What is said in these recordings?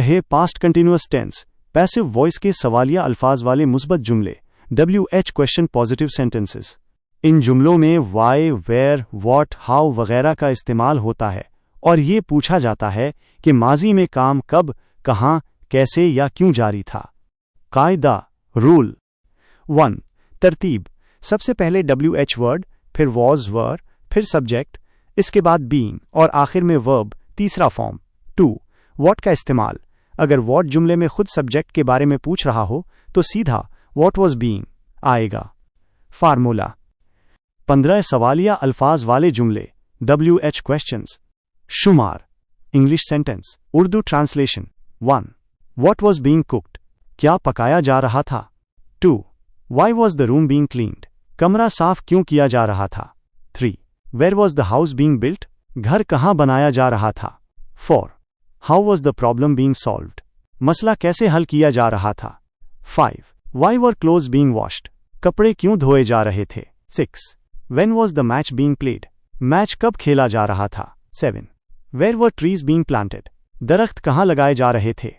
है past continuous tense, passive voice के सवालिया अल्फाज वाले मुस्बत जुमले, WH क्वेश्चन पॉजिटिव सेंटेंसेस। इन जुमलों में वाई, वेयर, वॉट, हाउ वगैरह का इस्तेमाल होता है और ये पूछा जाता है कि माजी में काम कब, कहाँ, कैसे या क्यों जारी था। कायदा, रूल। 1. तरतीब। सबसे पहले WH वर्ड, फिर वॉज वर, फिर सब्जेक्ट, इसके बाद बीइंग और आखिर में वर्ब, तीसरा फॉर्म। 2. वॉट का इस्तेमाल। अगर वॉट जुमले में खुद सब्जेक्ट के बारे में पूछ रहा हो तो सीधा वॉट वॉज बीइंग आएगा। फार्मूला। 15 सवालिया अल्फाज वाले जुमले, WH क्वेश्चंस। शुमार। English sentence, Urdu translation. 1. What was being cooked, क्या पकाया जा रहा था। 2. Why was the room being cleaned, कमरा साफ क्यों किया जा रहा था। 3. Where was the house being built, घर कहाँ बनाया जा रहा था। 4. How was the problem being solved, मसला कैसे हल किया जा रहा था। 5. Why were clothes being washed, कपड़े क्यों धोए जा रहे थे। 6. When was the match being played, match कब खेला जा रहा था। 7. Where were trees being planted, दरख्त कहाँ लगाए जा रहे थे।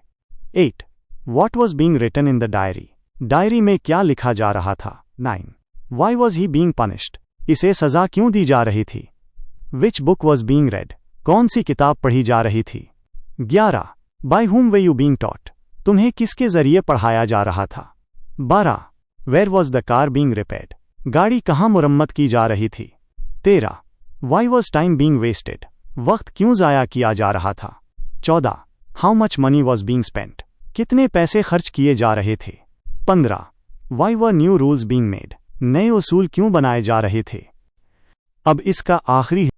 8. What was being written in the diary, diary में क्या लिखा जा रहा था। 9. Why was he being punished, इसे सजा क्यों दी जा रही थी। Which book was being red, कौन सी किताब पढ़ी जा रही थी। 11. By whom way you being taught, तुम्हें किसके जरिए पढ़ाया जा रहा था। 12. Where was the car being repaired, गाड़ी कहाँ मुरम्मत की जा रही थी। 13. Why was time being wasted, वक्त क्यों जाया किया जा रहा था। 14. How much money was being spent, कितने पैसे खर्च किए जा रहे थे। 15. Why were new rules being made, नए उसूल क्यों बनाए जा रहे थे। अब इसका आखिरी